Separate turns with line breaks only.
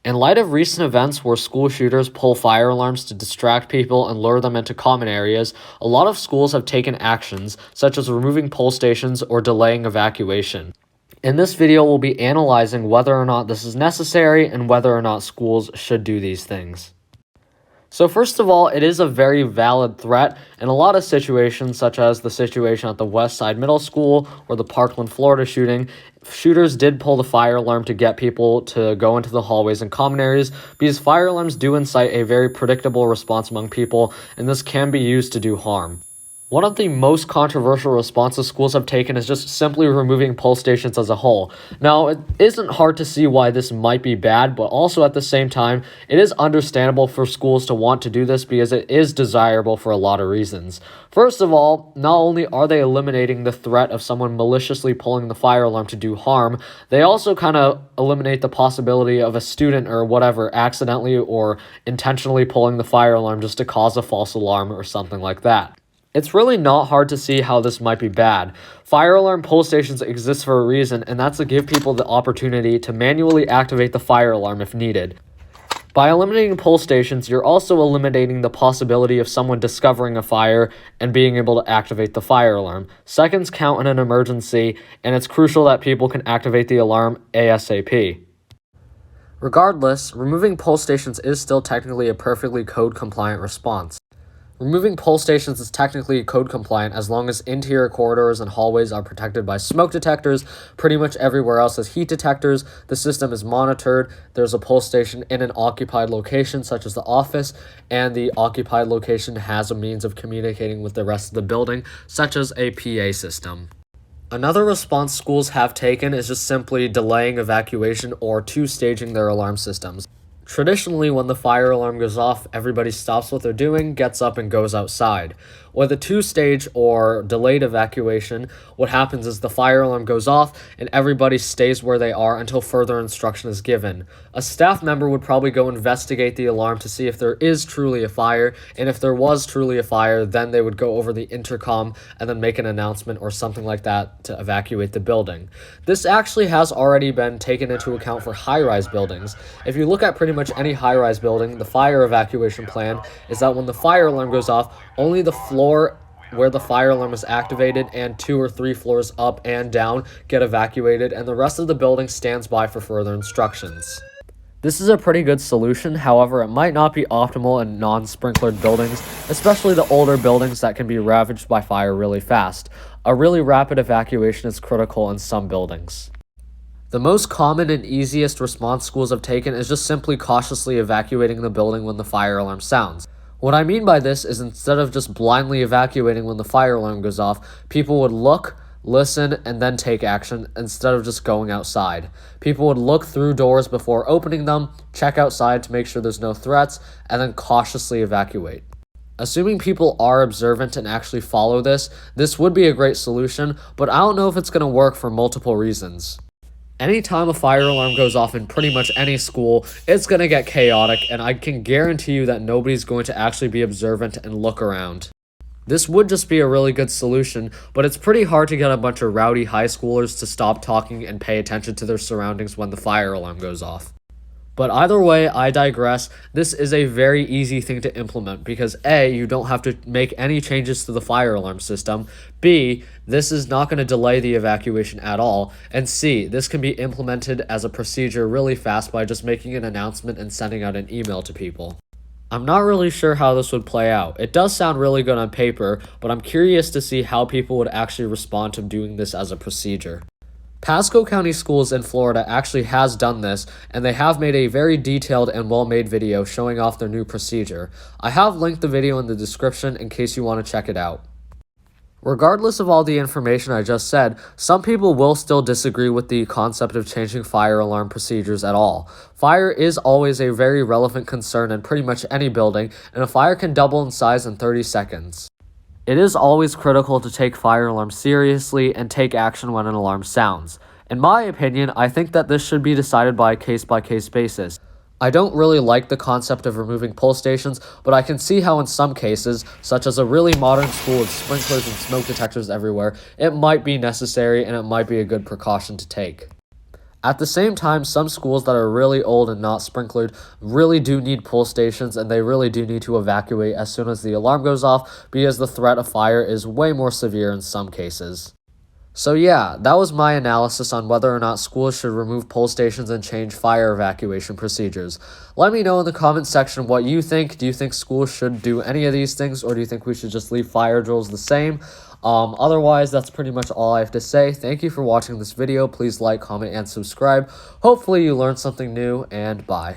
In light of recent events where school shooters pull fire alarms to distract people and lure them into common areas, a lot of schools have taken actions, such as removing pull stations or delaying evacuation. In this video, we'll be analyzing whether or not this is necessary and whether or not schools should do these things. So first of all, it is a very valid threat in a lot of situations, such as the situation at the West Side Middle School or the Parkland, Florida shooting. Shooters did pull the fire alarm to get people to go into the hallways and common areas because fire alarms do incite a very predictable response among people, and this can be used to do harm. One of the most controversial responses schools have taken is just simply removing pull stations as a whole. Now, it isn't hard to see why this might be bad, but also at the same time, it is understandable for schools to want to do this because it is desirable for a lot of reasons. First of all, not only are they eliminating the threat of someone maliciously pulling the fire alarm to do harm, they also kind of eliminate the possibility of a student or whatever accidentally or intentionally pulling the fire alarm just to cause a false alarm or something like that. It's really not hard to see how this might be bad. Fire alarm pull stations exist for a reason, and that's to give people the opportunity to manually activate the fire alarm if needed. By eliminating pull stations, you're also eliminating the possibility of someone discovering a fire and being able to activate the fire alarm. Seconds count in an emergency, and it's crucial that people can activate the alarm ASAP. Regardless, removing pull stations is still technically a perfectly code-compliant response. Removing pull stations is technically code compliant as long as interior corridors and hallways are protected by smoke detectors. Pretty much everywhere else has heat detectors. The system is monitored. There's a pull station in an occupied location such as the office, and the occupied location has a means of communicating with the rest of the building such as a PA system. Another response schools have taken is just simply delaying evacuation or two-staging their alarm systems. Traditionally, when the fire alarm goes off, everybody stops what they're doing, gets up, and goes outside. With a two-stage or delayed evacuation, what happens is the fire alarm goes off and everybody stays where they are until further instruction is given. A staff member would probably go investigate the alarm to see if there is truly a fire, and if there was truly a fire, then they would go over the intercom and then make an announcement or something like that to evacuate the building. This actually has already been taken into account for high-rise buildings. If you look at pretty much any high-rise building, the fire evacuation plan is that when the fire alarm goes off, only the floor where the fire alarm is activated and 2 or 3 floors up and down get evacuated, and the rest of the building stands by for further instructions. This is a pretty good solution, however, it might not be optimal in non-sprinklered buildings, especially the older buildings that can be ravaged by fire really fast. A really rapid evacuation is critical in some buildings. The most common and easiest response schools have taken is just simply cautiously evacuating the building when the fire alarm sounds. What I mean by this is instead of just blindly evacuating when the fire alarm goes off, people would look, listen, and then take action instead of just going outside. People would look through doors before opening them, check outside to make sure there's no threats, and then cautiously evacuate. Assuming people are observant and actually follow this would be a great solution, but I don't know if it's going to work for multiple reasons. Anytime a fire alarm goes off in pretty much any school, it's going to get chaotic, and I can guarantee you that nobody's going to actually be observant and look around. This would just be a really good solution, but it's pretty hard to get a bunch of rowdy high schoolers to stop talking and pay attention to their surroundings when the fire alarm goes off. But either way, I digress. This is a very easy thing to implement because A, you don't have to make any changes to the fire alarm system, B, this is not going to delay the evacuation at all, and C, this can be implemented as a procedure really fast by just making an announcement and sending out an email to people. I'm not really sure how this would play out. It does sound really good on paper, but I'm curious to see how people would actually respond to doing this as a procedure. Pasco County Schools in Florida actually has done this, and they have made a very detailed and well-made video showing off their new procedure. I have linked the video in the description in case you want to check it out. Regardless of all the information I just said, some people will still disagree with the concept of changing fire alarm procedures at all. Fire is always a very relevant concern in pretty much any building, and a fire can double in size in 30 seconds. It is always critical to take fire alarms seriously and take action when an alarm sounds. In my opinion, I think that this should be decided by a case-by-case basis. I don't really like the concept of removing pull stations, but I can see how in some cases, such as a really modern school with sprinklers and smoke detectors everywhere, it might be necessary and it might be a good precaution to take. At the same time, some schools that are really old and not sprinklered really do need pull stations, and they really do need to evacuate as soon as the alarm goes off because the threat of fire is way more severe in some cases. So yeah, that was my analysis on whether or not schools should remove pull stations and change fire evacuation procedures. Let me know in the comment section what you think. Do you think schools should do any of these things, or do you think we should just leave fire drills the same? Otherwise, that's pretty much all I have to say. Thank you for watching this video. Please like, comment, and subscribe. Hopefully you learned something new, and bye.